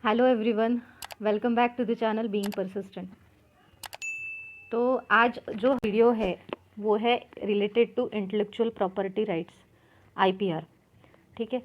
Hello everyone, welcome back to the channel being persistent. तो आज जो वीडियो है वो है related to intellectual property rights, IPR. ठीक है।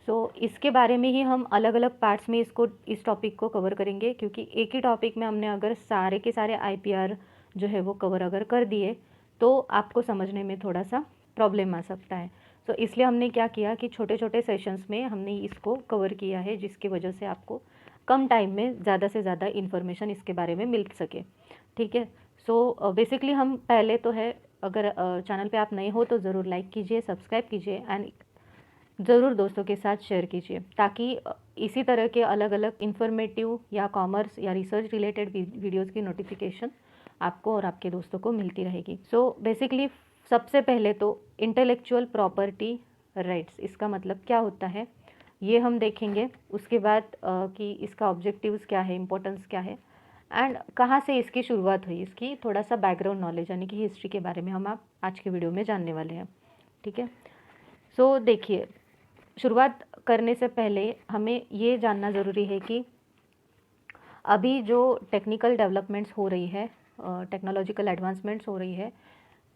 सो इसके बारे में ही हम अलग अलग पार्ट्स में इस टॉपिक को कवर करेंगे, क्योंकि एक ही टॉपिक में हमने अगर सारे के सारे आईपीआर जो है वो कवर अगर कर दिए तो आपको समझने में थोड़ा सा प्रॉब्लम आ सकता है। सो इसलिए हमने क्या किया कि छोटे छोटे सेशंस में हमने इसको कवर किया है, जिसकी वजह से आपको कम टाइम में ज़्यादा से ज़्यादा इन्फॉर्मेशन इसके बारे में मिल सके। ठीक है। सो बेसिकली हम पहले तो है, अगर चैनल पे आप नए हो तो ज़रूर लाइक कीजिए, सब्सक्राइब कीजिए एंड ज़रूर दोस्तों के साथ शेयर कीजिए, ताकि इसी तरह के अलग अलग इन्फॉर्मेटिव या कॉमर्स या रिसर्च रिलेटेड वीडियोज़ की नोटिफिकेशन आपको और आपके दोस्तों को मिलती रहेगी। सो बेसिकली सबसे पहले तो इंटेलेक्चुअल प्रॉपर्टी राइट्स, इसका मतलब क्या होता है ये हम देखेंगे। उसके बाद कि इसका ऑब्जेक्टिव्स क्या है, इम्पोर्टेंस क्या है एंड कहाँ से इसकी शुरुआत हुई, इसकी थोड़ा सा बैकग्राउंड नॉलेज यानी कि हिस्ट्री के बारे में हम आप आज के वीडियो में जानने वाले हैं। ठीक है। सो देखिए, शुरुआत करने से पहले हमें ये जानना ज़रूरी है कि अभी जो टेक्निकल डेवलपमेंट्स हो रही है, टेक्नोलॉजिकल एडवांसमेंट्स हो रही है,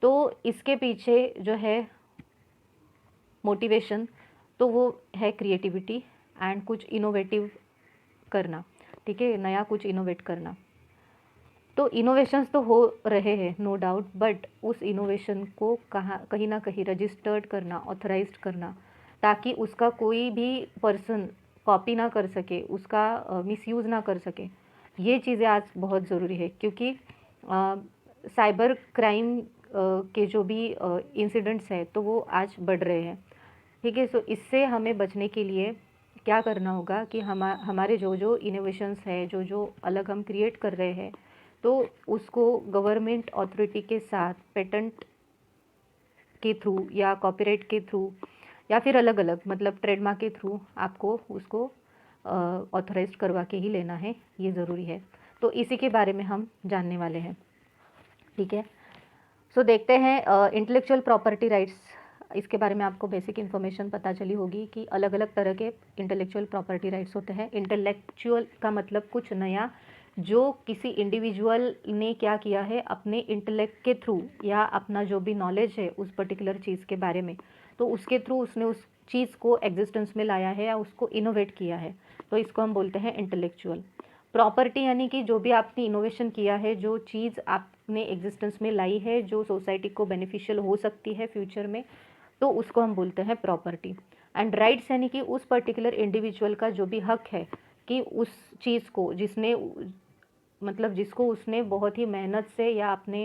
तो इसके पीछे जो है मोटिवेशन, तो वो है क्रिएटिविटी एंड कुछ इनोवेटिव करना। ठीक है, नया कुछ इनोवेट करना। तो इनोवेशंस तो हो रहे हैं नो डाउट, बट उस इनोवेशन को कहीं ना कहीं रजिस्टर्ड करना, ऑथराइज्ड करना, ताकि उसका कोई भी पर्सन कॉपी ना कर सके, उसका मिसयूज़ ना कर सके। ये चीज़ें आज बहुत ज़रूरी है, क्योंकि साइबर क्राइम के जो भी इंसिडेंट्स हैं तो वो आज बढ़ रहे हैं। ठीक है। सो इससे हमें बचने के लिए क्या करना होगा कि हमारे जो जो इनोवेशंस है, जो जो अलग हम क्रिएट कर रहे हैं, तो उसको गवर्नमेंट अथॉरिटी के साथ पेटेंट के थ्रू या कॉपीराइट के थ्रू या फिर अलग अलग मतलब ट्रेडमार्क के थ्रू आपको उसको ऑथराइज करवा के ही लेना है, ये ज़रूरी है। तो इसी के बारे में हम जानने वाले हैं। ठीक है। सो देखते हैं इंटेलेक्चुअल प्रॉपर्टी राइट्स, इसके बारे में आपको बेसिक इन्फॉर्मेशन पता चली होगी कि अलग अलग तरह के इंटेलेक्चुअल प्रॉपर्टी राइट्स होते हैं। इंटेलेक्चुअल का मतलब कुछ नया, जो किसी इंडिविजुअल ने क्या किया है अपने इंटेलेक्ट के थ्रू या अपना जो भी नॉलेज है उस पर्टिकुलर चीज़ के बारे में, तो उसके थ्रू उसने उस चीज़ को एग्जिस्टेंस में लाया है या उसको इनोवेट किया है, तो इसको हम बोलते हैं इंटेलेक्चुअल प्रॉपर्टी। यानी कि जो भी आपने इनोवेशन किया है, जो चीज़ आपने एग्जिस्टेंस में लाई है, जो सोसाइटी को बेनिफिशियल हो सकती है फ्यूचर में, तो उसको हम बोलते हैं प्रॉपर्टी। एंड राइट्स यानी कि उस पर्टिकुलर इंडिविजुअल का जो भी हक है कि उस चीज़ को जिसने मतलब जिसको उसने बहुत ही मेहनत से या अपने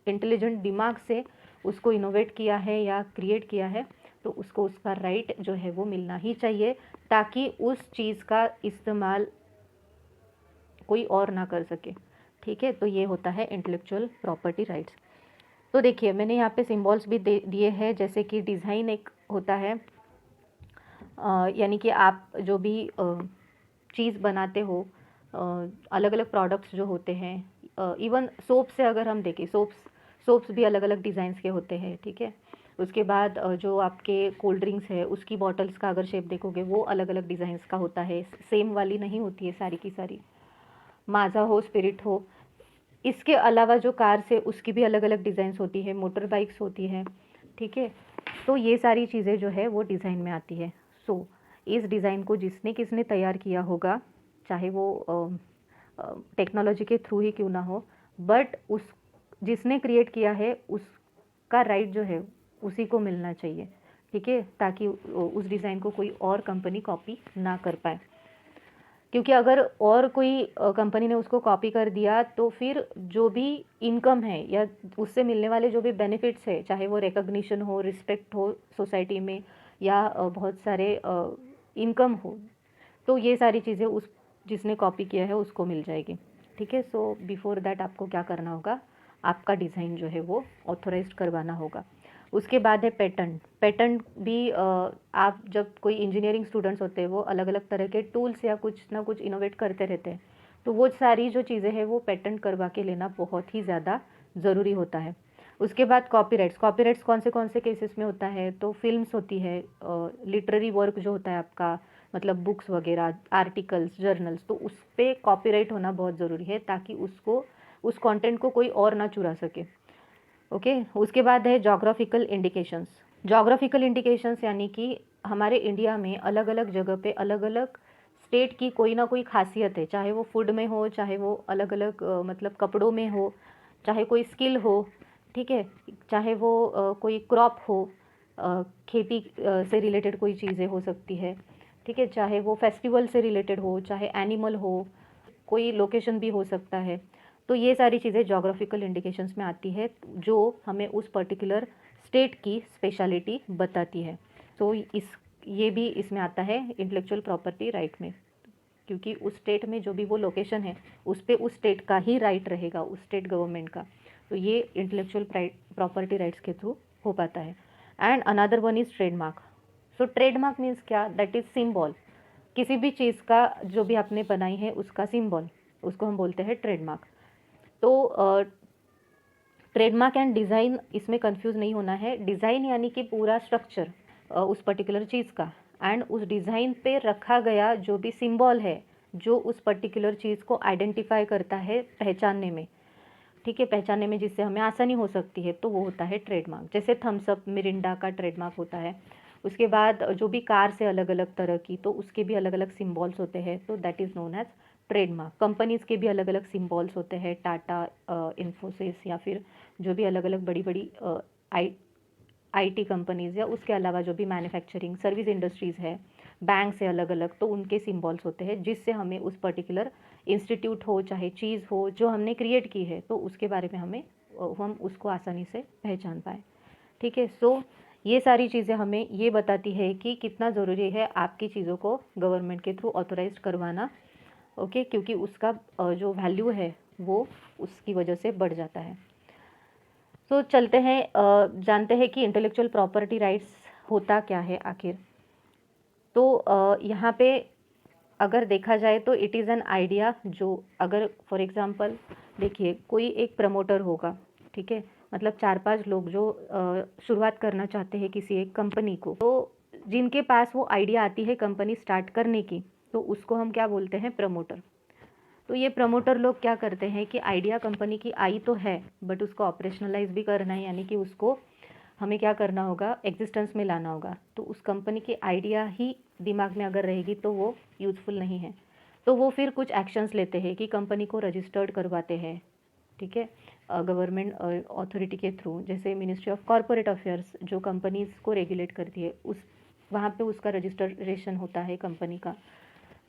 इंटेलिजेंट दिमाग से उसको इनोवेट किया है या क्रिएट किया है, तो उसको उसका राइट जो है वो मिलना ही चाहिए, ताकि उस चीज़ का इस्तेमाल कोई और ना कर सके। ठीक है। तो ये होता है इंटेलेक्चुअल प्रॉपर्टी राइट्स। तो देखिए, मैंने यहाँ पे सिंबल्स भी दिए हैं, जैसे कि डिज़ाइन एक होता है, यानी कि आप जो भी चीज़ बनाते हो, अलग अलग प्रोडक्ट्स जो होते हैं, इवन सोप से अगर हम देखें, सोप्स भी अलग अलग डिज़ाइंस के होते हैं। ठीक है। उसके बाद जो आपके कोल्ड ड्रिंक्स है उसकी बॉटल्स का अगर शेप देखोगे वो अलग अलग डिज़ाइंस का होता है, सेम वाली नहीं होती है सारी की सारी। माज़ा हो, स्पिरिट हो, इसके अलावा जो कार्स है उसकी भी अलग अलग डिज़ाइंस होती है, मोटर बाइक्स होती हैं। ठीक है। तो ये सारी चीज़ें जो है वो डिज़ाइन में आती है। सो इस डिज़ाइन को जिसने किसने तैयार किया होगा, चाहे वो टेक्नोलॉजी के थ्रू ही क्यों ना हो, बट उस जिसने क्रिएट किया है उसका राइट जो है उसी को मिलना चाहिए। ठीक है, ताकि उस डिज़ाइन को कोई और कंपनी कॉपी ना कर पाए, क्योंकि अगर और कोई कंपनी ने उसको कॉपी कर दिया तो फिर जो भी इनकम है या उससे मिलने वाले जो भी बेनिफिट्स है, चाहे वो रिकॉग्निशन हो, रिस्पेक्ट हो सोसाइटी में, या बहुत सारे इनकम हो, तो ये सारी चीज़ें उस जिसने कॉपी किया है उसको मिल जाएगी। ठीक है। सो बिफोर दैट आपको क्या करना होगा, आपका डिज़ाइन जो है वो ऑथोराइज्ड करवाना होगा। उसके बाद है पेटेंट। पेटेंट भी आप जब कोई इंजीनियरिंग स्टूडेंट्स होते हैं वो अलग अलग तरह के टूल्स या कुछ ना कुछ इनोवेट करते रहते हैं, तो वो सारी जो चीज़ें हैं वो पेटेंट करवा के लेना बहुत ही ज़्यादा ज़रूरी होता है। उसके बाद कॉपीराइट्स। कॉपीराइट्स कौन से केसेस में होता है, तो फिल्म्स होती है, लिटरेरी वर्क जो होता है आपका, मतलब बुक्स वगैरह, आर्टिकल्स, जर्नल्स, तो उस पे कॉपीराइट होना बहुत ज़रूरी है ताकि उसको, उस कंटेंट को कोई और ना चुरा सके। ओके, उसके बाद है जोग्राफिकल इंडिकेशंस। जोग्राफिकल इंडिकेशंस यानी कि हमारे इंडिया में अलग अलग जगह पे अलग अलग स्टेट की कोई ना कोई खासियत है, चाहे वो फूड में हो, चाहे वो अलग अलग मतलब कपड़ों में हो, चाहे कोई स्किल हो, ठीक है, चाहे वो कोई क्रॉप हो, खेती से रिलेटेड कोई चीज़ें हो सकती है, ठीक है, चाहे वो फेस्टिवल से रिलेटेड हो, चाहे एनिमल हो, कोई लोकेशन भी हो सकता है। तो ये सारी चीज़ें जोग्राफिकल इंडिकेशंस में आती है जो हमें उस पर्टिकुलर स्टेट की स्पेशलिटी बताती है। तो ये भी इसमें आता है इंटेलेक्चुअल प्रॉपर्टी राइट में, क्योंकि उस स्टेट में जो भी वो लोकेशन है उस पे उस स्टेट का ही राइट रहेगा, उस स्टेट गवर्नमेंट का। तो ये इंटेलेक्चुअल प्रॉपर्टी राइट्स के थ्रू हो पाता है। And another one is trademark. So trademark means क्या? That is symbol. किसी भी चीज़ का जो भी आपने बनाई है उसका सिंबल, उसको हम बोलते हैं ट्रेडमार्क। तो ट्रेडमार्क एंड डिज़ाइन, इसमें कंफ्यूज नहीं होना है। डिज़ाइन यानी कि पूरा स्ट्रक्चर उस पर्टिकुलर चीज़ का, एंड उस डिज़ाइन पे रखा गया जो भी सिंबल है जो उस पर्टिकुलर चीज़ को आइडेंटिफाई करता है पहचानने में, ठीक है, पहचानने में जिससे हमें आसानी हो सकती है, तो वो होता है ट्रेडमार्क। जैसे थम्स अप, मिरिंडा का ट्रेडमार्क होता है। उसके बाद जो भी कार से अलग अलग तरह की, तो उसके भी अलग अलग सिम्बॉल्स होते हैं, तो that is known as trademark. Companies के भी अलग अलग सिम्बॉल्स होते हैं, टाटा, इन्फोसिस, या फिर जो भी अलग अलग बड़ी बड़ी आई आईटी कंपनीज़, या उसके अलावा जो भी मैन्युफैक्चरिंग सर्विस इंडस्ट्रीज़ है, बैंक से अलग अलग, तो उनके सिम्बॉल्स होते हैं जिससे हमें उस पर्टिकुलर इंस्टीट्यूट हो, चाहे चीज़ हो जो हमने क्रिएट की है, तो उसके बारे में हमें हम उसको आसानी से पहचान पाएँ, ठीक है। सो ये सारी चीज़ें हमें ये बताती है कि कितना ज़रूरी है आपकी चीज़ों को गवर्नमेंट के थ्रू ऑथोराइज करवाना, ओके, क्योंकि उसका जो वैल्यू है वो उसकी वजह से बढ़ जाता है। तो चलते हैं, जानते हैं कि इंटेलेक्चुअल प्रॉपर्टी राइट्स होता क्या है आखिर। तो यहाँ पे अगर देखा जाए तो इट इज़ एन आइडिया, जो अगर फॉर एग्जांपल देखिए कोई एक प्रमोटर होगा, ठीक है, मतलब 4-5 लोग जो शुरुआत करना चाहते हैं किसी एक कंपनी को, तो जिनके पास वो आइडिया आती है कंपनी स्टार्ट करने की, तो उसको हम क्या बोलते हैं? प्रमोटर। तो ये प्रमोटर लोग क्या करते हैं कि आइडिया कंपनी की आई तो है, बट उसको ऑपरेशनलाइज भी करना है, यानी कि उसको हमें क्या करना होगा? एग्जिस्टेंस में लाना होगा। तो उस कंपनी की आइडिया ही दिमाग में अगर रहेगी तो वो यूज़फुल नहीं है। तो वो फिर कुछ एक्शंस लेते हैं कि कंपनी को रजिस्टर्ड करवाते हैं, ठीक है, गवर्नमेंट अथॉरिटी के थ्रू, जैसे मिनिस्ट्री ऑफ कॉरपोरेट अफेयर्स जो कंपनीज़ को रेगुलेट करती है, उस वहाँ पे उसका रजिस्ट्रेशन होता है कंपनी का।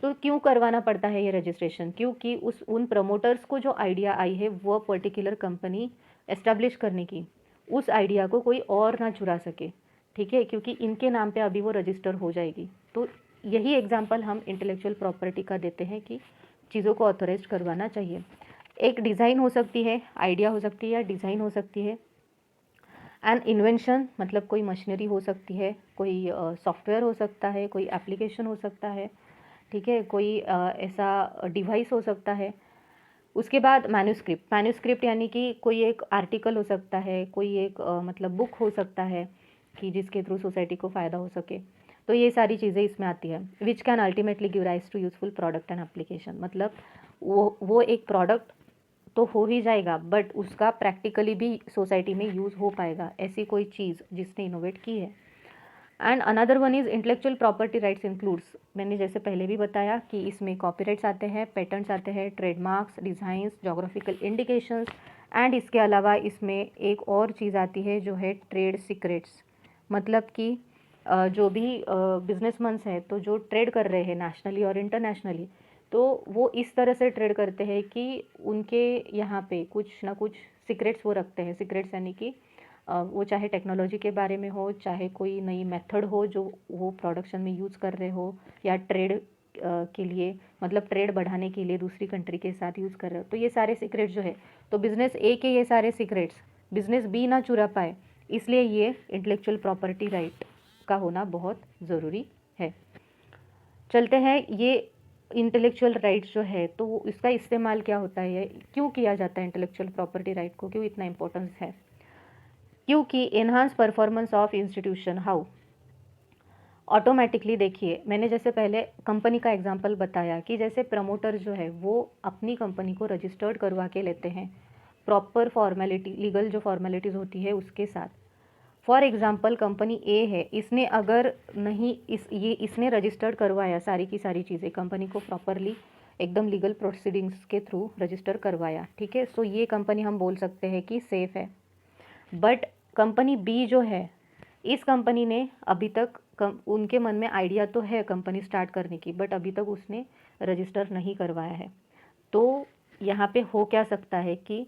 तो क्यों करवाना पड़ता है ये रजिस्ट्रेशन? क्योंकि उन प्रमोटर्स को जो आइडिया आई है वो पर्टिकुलर कंपनी एस्टेब्लिश करने की, उस आइडिया को कोई और ना चुरा सके, ठीक है, क्योंकि इनके नाम पे अभी वो रजिस्टर हो जाएगी। तो यही एग्जांपल हम इंटेलेक्चुअल प्रॉपर्टी का देते हैं कि चीज़ों को ऑथोराइज करवाना चाहिए। एक डिज़ाइन हो सकती है, आइडिया हो सकती है, या डिज़ाइन हो सकती है। एंड इन्वेंशन मतलब कोई मशीनरी हो सकती है, कोई सॉफ्टवेयर हो सकता है, कोई एप्लीकेशन हो सकता है, ठीक है, कोई ऐसा डिवाइस हो सकता है। उसके बाद मैन्युस्क्रिप्ट। मैन्युस्क्रिप्ट यानी कि कोई एक आर्टिकल हो सकता है, कोई एक मतलब बुक हो सकता है कि जिसके थ्रू सोसाइटी को फ़ायदा हो सके। तो ये सारी चीज़ें इसमें आती है। Which can ultimately give rise to useful product and application, मतलब वो एक प्रोडक्ट तो हो ही जाएगा, बट उसका प्रैक्टिकली भी सोसाइटी में यूज़ हो पाएगा, ऐसी कोई चीज़ जिसने इनोवेट की है। And another one is intellectual property rights includes, मैंने जैसे पहले भी बताया कि इसमें कॉपीराइट्स आते हैं, पेटेंट्स आते हैं, trademarks, designs, geographical indications, and इसके अलावा इसमें एक और चीज़ आती है जो है ट्रेड सीक्रेट्स। मतलब कि जो भी बिजनेसमैन्स हैं, तो जो ट्रेड कर रहे हैं नेशनली और इंटरनेशनली, तो वो इस तरह से ट्रेड करते हैं कि उनके यहाँ पे कुछ ना कुछ सीक्रेट्स वो रखते हैं। सीक्रेट्स यानी कि वो चाहे टेक्नोलॉजी के बारे में हो, चाहे कोई नई मेथड हो जो वो प्रोडक्शन में यूज़ कर रहे हो, या ट्रेड के लिए, मतलब ट्रेड बढ़ाने के लिए दूसरी कंट्री के साथ यूज़ कर रहे हो, तो ये सारे सीक्रेट्स जो है, तो बिज़नेस ए के ये सारे सीक्रेट्स बिज़नेस बी ना चुरा पाए, इसलिए ये इंटेलेक्चुअल प्रॉपर्टी राइट का होना बहुत ज़रूरी है। चलते हैं, ये इंटेलेक्चुअल राइट्स जो है तो वो इसका इस्तेमाल क्या होता है, क्यों किया जाता है इंटेलेक्चुअल प्रॉपर्टी राइट को, क्यों इतना इम्पोर्टेंस है? क्योंकि enhance performance of institution. How? Automatically देखिए, मैंने जैसे पहले कंपनी का एग्जांपल बताया कि जैसे प्रमोटर जो है वो अपनी कंपनी को रजिस्टर्ड करवा के लेते हैं प्रॉपर फॉर्मेलिटी, लीगल जो फॉर्मेलिटीज़ होती है उसके साथ। फॉर एग्जांपल कंपनी ए है, इसने अगर नहीं इसने रजिस्टर्ड करवाया सारी की सारी चीज़ें, कंपनी को प्रॉपरली एकदम लीगल प्रोसीडिंग्स के थ्रू रजिस्टर करवाया, ठीक है, सो ये कंपनी हम बोल सकते हैं कि सेफ़ है। बट कंपनी बी जो है, इस कंपनी ने अभी तक उनके मन में आइडिया तो है कंपनी स्टार्ट करने की, बट अभी तक उसने रजिस्टर नहीं करवाया है। तो यहाँ पे हो क्या सकता है कि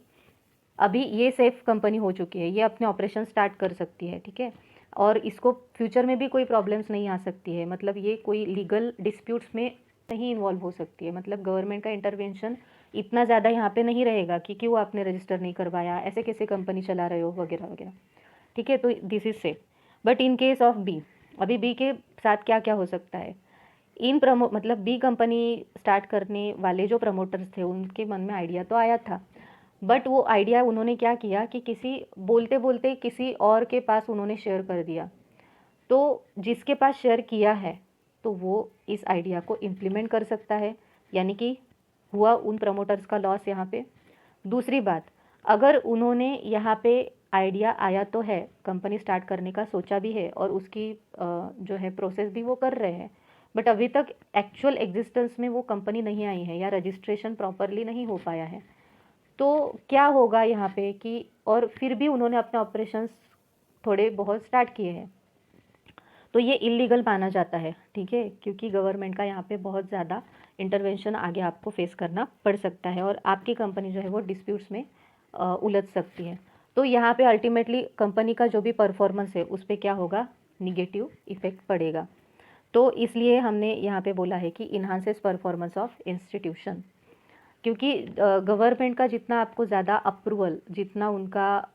अभी ये सेफ कंपनी हो चुकी है, ये अपने ऑपरेशन स्टार्ट कर सकती है, ठीक है, और इसको फ्यूचर में भी कोई प्रॉब्लम्स नहीं आ सकती है, मतलब ये कोई लीगल डिस्प्यूट्स में नहीं इन्वॉल्व हो सकती है, मतलब गवर्नमेंट का इंटरवेंशन इतना ज़्यादा यहाँ पे नहीं रहेगा कि क्यों आपने रजिस्टर नहीं करवाया, ऐसे कैसे कंपनी चला रहे हो वगैरह वगैरह, ठीक है, तो this is safe. But in case of B, अभी बी के साथ क्या क्या हो सकता है, मतलब बी कंपनी स्टार्ट करने वाले जो प्रमोटर्स थे उनके मन में आइडिया तो आया था, बट वो आइडिया उन्होंने क्या किया कि किसी बोलते बोलते किसी और के पास उन्होंने शेयर कर दिया। तो जिसके पास शेयर किया है तो वो इस आइडिया को इम्प्लीमेंट कर सकता है, यानी कि हुआ उन प्रमोटर्स का लॉस यहाँ पे। दूसरी बात, अगर उन्होंने यहाँ पे आइडिया आया तो है, कंपनी स्टार्ट करने का सोचा भी है और उसकी जो है प्रोसेस भी वो कर रहे हैं, बट अभी तक एक्चुअल एग्जिस्टेंस में वो कंपनी नहीं आई है या रजिस्ट्रेशन प्रॉपरली नहीं हो पाया है, तो क्या होगा यहाँ पे कि और फिर भी उन्होंने अपने ऑपरेशंस थोड़े बहुत स्टार्ट किए हैं, तो ये इलीगल माना जाता है, ठीक है, क्योंकि गवर्नमेंट का यहाँ पे बहुत ज़्यादा इंटरवेंशन आगे आपको फेस करना पड़ सकता है और आपकी कंपनी जो है वो डिस्प्यूट्स में उलझ सकती है। तो यहाँ पे अल्टीमेटली कंपनी का जो भी परफॉर्मेंस है उस पर क्या होगा, निगेटिव इफेक्ट पड़ेगा। तो इसलिए हमने यहाँ पे बोला है कि इन्हांसेस परफॉर्मेंस ऑफ इंस्टीट्यूशन, क्योंकि गवर्नमेंट का जितना आपको ज़्यादा अप्रूवल, जितना उनका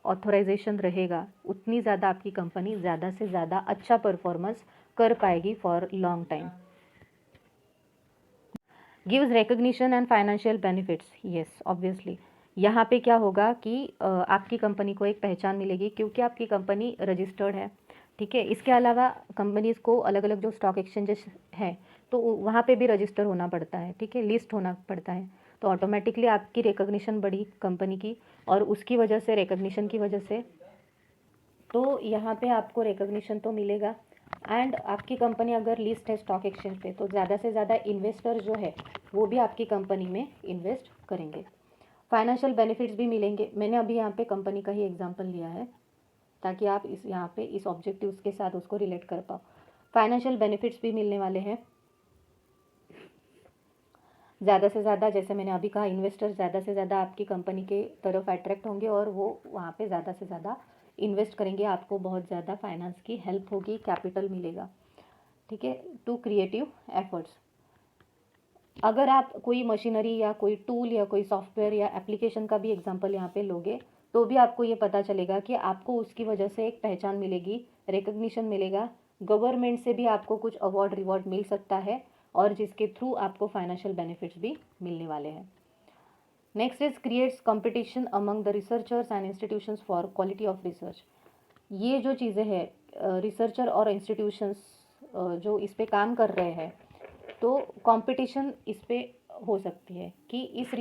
ऑथराइजेशन रहेगा, उतनी ज़्यादा आपकी कंपनी ज़्यादा से ज़्यादा अच्छा परफॉर्मेंस कर पाएगी for long time. Gives recognition and financial benefits, yes obviously यहाँ पे क्या होगा कि आपकी कंपनी को एक पहचान मिलेगी क्योंकि आपकी कंपनी रजिस्टर्ड है, ठीक है। इसके अलावा कंपनीज़ को अलग अलग जो स्टॉक एक्सचेंजेस हैं तो वहाँ पे भी रजिस्टर होना पड़ता है, ठीक है, लिस्ट होना पड़ता है, तो ऑटोमेटिकली आपकी रिकग्निशन बढ़ी कंपनी की, और उसकी वजह से, रिकग्निशन की वजह से, तो यहाँ पे आपको रिकग्निशन तो मिलेगा। एंड आपकी कंपनी अगर लिस्ट है स्टॉक एक्सचेंज पे तो ज़्यादा से ज़्यादा इन्वेस्टर जो है वो भी आपकी कंपनी में इन्वेस्ट करेंगे। फाइनेंशियल बेनिफिट्स भी मिलेंगे, मैंने अभी यहाँ पे कंपनी का ही एग्जांपल लिया है ताकि आप इस यहाँ पे इस ऑब्जेक्टिव्स के साथ उसको रिलेट कर पाओ। फाइनेंशियल बेनिफिट्स भी मिलने वाले हैं ज़्यादा से ज़्यादा, जैसे मैंने अभी कहा, इन्वेस्टर ज़्यादा से ज़्यादा आपकी कंपनी के तरफ अट्रैक्ट होंगे और वो वहाँ पे ज़्यादा से ज़्यादा इन्वेस्ट करेंगे, आपको बहुत ज़्यादा फाइनेंस की हेल्प होगी, कैपिटल मिलेगा, ठीक है। टू क्रिएटिव एफर्ट्स, अगर आप कोई मशीनरी या कोई टूल या कोई सॉफ्टवेयर या एप्लीकेशन का भी एग्जांपल यहाँ पे लोगे तो भी आपको ये पता चलेगा कि आपको उसकी वजह से एक पहचान मिलेगी, रिकग्निशन मिलेगा, गवर्नमेंट से भी आपको कुछ अवार्ड रिवॉर्ड मिल सकता है और जिसके थ्रू आपको फाइनेंशियल बेनिफिट्स भी मिलने वाले हैं। Next is creates competition among the researchers and institutions for quality of research. ये जो चीज़ें हैं, रिसर्चर और इंस्टीट्यूशंस जो इस पे काम कर रहे हैं, तो कंपटीशन इस पे हो सकती है कि इस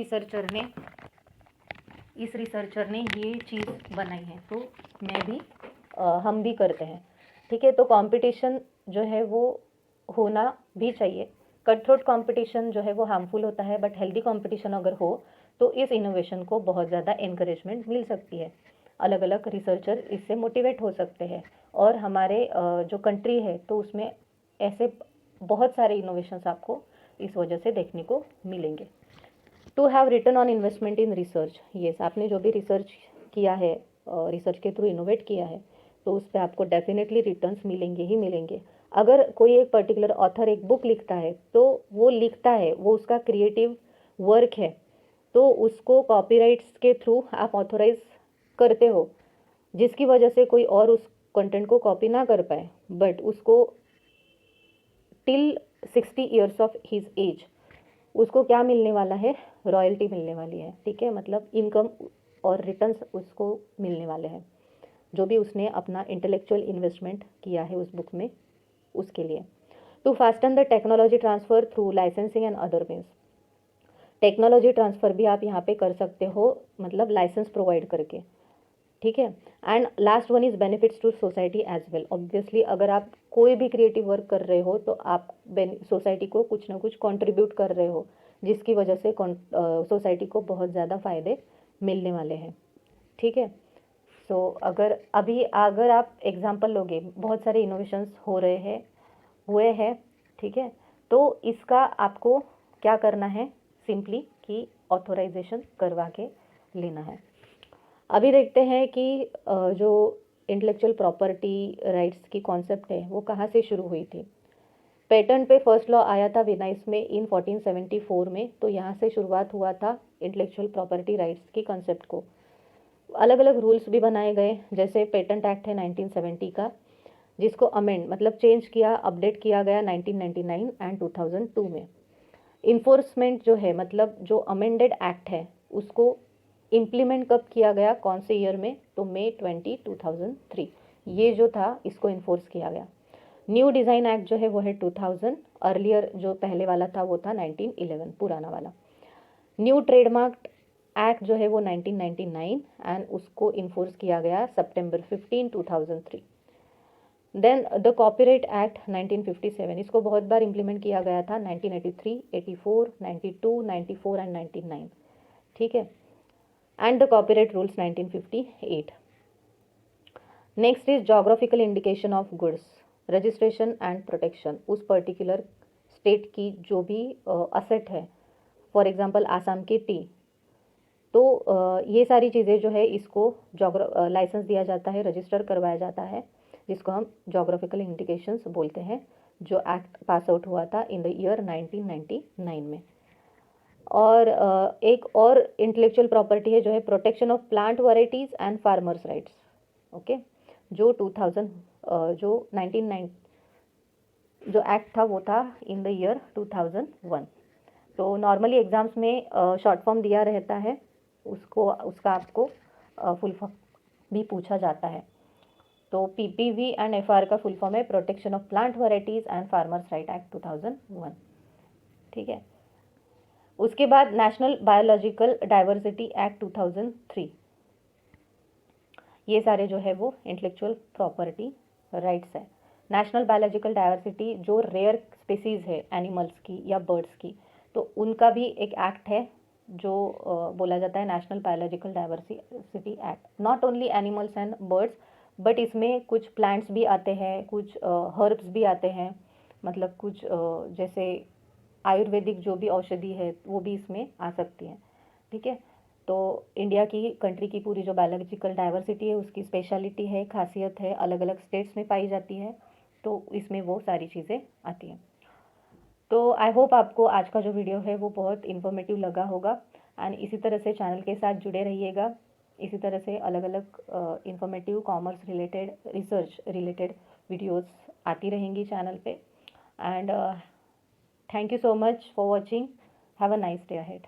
रिसर्चर ने ये चीज़ बनाई है तो मैं भी हम भी करते हैं, ठीक है। तो कंपटीशन जो है वो होना भी चाहिए। कट थ्रोट कंपटीशन जो है वो हार्मफुल होता है, बट हेल्दी कंपटीशन अगर हो तो इस इनोवेशन को बहुत ज़्यादा एनकरेजमेंट मिल सकती है, अलग अलग रिसर्चर इससे मोटिवेट हो सकते हैं और हमारे जो कंट्री है तो उसमें ऐसे बहुत सारे इनोवेशंस आपको इस वजह से देखने को मिलेंगे। To have return on investment in research, yes, आपने जो भी रिसर्च किया है, रिसर्च के थ्रू इनोवेट किया है, तो उस पर आपको डेफिनेटली रिटर्न्स मिलेंगे ही मिलेंगे। अगर कोई एक पर्टिकुलर ऑथर एक बुक लिखता है तो वो लिखता है, वो उसका क्रिएटिव वर्क है, तो उसको कॉपीराइट्स के थ्रू आप ऑथोराइज करते हो, जिसकी वजह से कोई और उस कंटेंट को कॉपी ना कर पाए, बट उसको till 60 years of his age उसको क्या मिलने वाला है, रॉयल्टी मिलने वाली है, ठीक है, मतलब इनकम और रिटर्न्स उसको मिलने वाले हैं जो भी उसने अपना इंटेलेक्चुअल इन्वेस्टमेंट किया है उस बुक में, उसके लिए। To fasten the technology transfer through licensing and other means, technology transfer भी आप यहाँ पे कर सकते हो, मतलब लाइसेंस प्रोवाइड करके, ठीक है। And last one is benefits to society as well. Obviously अगर आप कोई भी क्रिएटिव वर्क कर रहे हो तो आप सोसाइटी को कुछ ना कुछ कंट्रीब्यूट कर रहे हो, जिसकी वजह से सोसाइटी को बहुत ज़्यादा फ़ायदे मिलने वाले हैं, ठीक है। सो अगर आप एग्जांपल लोगे, बहुत सारे इनोवेशंस हुए हैं, ठीक है। तो इसका आपको क्या करना है, सिंपली कि ऑथोराइजेशन करवा के लेना है। अभी देखते हैं कि जो इंटेलेक्चुअल प्रॉपर्टी राइट्स की कॉन्सेप्ट है वो कहाँ से शुरू हुई थी। पेटेंट पे फर्स्ट लॉ आया था विनाइस में इन 1474 में, तो यहाँ से शुरुआत हुआ था इंटेलेक्चुअल प्रॉपर्टी राइट्स की कॉन्सेप्ट को। अलग अलग रूल्स भी बनाए गए, जैसे पेटेंट एक्ट है 1970 का, जिसको अमेंड मतलब चेंज किया, अपडेट किया गया 1999 एंड 2002 में। इन्फोर्समेंट जो है, मतलब जो अमेंडेड एक्ट है उसको इम्प्लीमेंट कब किया गया, कौन से ईयर में, तो मई 20, 2003 ये जो था इसको इन्फोर्स किया गया। न्यू डिज़ाइन एक्ट जो है वो है 2000, अर्लियर जो पहले वाला था वो था 1911 पुराना वाला। न्यू ट्रेडमार्क एक्ट जो है वो 1999 एंड उसको इन्फोर्स किया गया सितंबर 15, 2003। देन द कॉपीराइट एक्ट 1957, इसको बहुत बार इम्प्लीमेंट किया गया था 1983, 84, 92, 94 एंड 99, ठीक है। And the copyright rules 1958। Next is geographical indication of goods, registration and protection. उस पर्टिकुलर स्टेट की जो भी असेट है, फॉर एग्जांपल आसाम की टी, तो ये सारी चीज़ें जो है इसको लाइसेंस दिया जाता है, रजिस्टर करवाया जाता है, जिसको हम जोग्राफिकल इंडिकेशंस बोलते हैं, जो एक्ट पास आउट हुआ था इन द ईयर 1999 में। और एक और इंटेलेक्चुअल प्रॉपर्टी है जो है protection of plant varieties and farmers rights, okay, जो 2000 जो 1990 जो एक्ट था वो था इन द ईयर 2001। तो नॉर्मली एग्जाम्स में शॉर्ट फॉर्म दिया रहता है, उसका आपको फुल फॉर्म भी पूछा जाता है। तो पीपीवी एंड एफआर का फुल फॉर्म है protection of plant varieties and farmers right act 2001, ठीक है। उसके बाद नेशनल बायोलॉजिकल डाइवर्सिटी एक्ट 2003, ये सारे जो है वो इंटेलेक्चुअल प्रॉपर्टी राइट्स है। नेशनल बायोलॉजिकल डाइवर्सिटी जो रेयर स्पीसीज़ है एनिमल्स की या बर्ड्स की, तो उनका भी एक एक्ट है जो बोला जाता है national biological diversity act. Not only animals and birds, but इसमें कुछ प्लांट्स भी आते हैं, कुछ हर्ब्स भी आते हैं, मतलब कुछ जैसे आयुर्वेदिक जो भी औषधि है वो भी इसमें आ सकती है, ठीक है। तो इंडिया की कंट्री की पूरी जो बायोलॉजिकल डाइवर्सिटी है उसकी स्पेशलिटी है, खासियत है, अलग अलग स्टेट्स में पाई जाती है, तो इसमें वो सारी चीज़ें आती हैं। तो आई होप आपको आज का जो वीडियो है वो बहुत इन्फॉर्मेटिव लगा होगा, एंड इसी तरह से चैनल के साथ जुड़े रहिएगा। इसी तरह से अलग अलग informative commerce related, research related videos आती रहेंगी चैनल पे। And thank you so much for watching. Have a nice day ahead.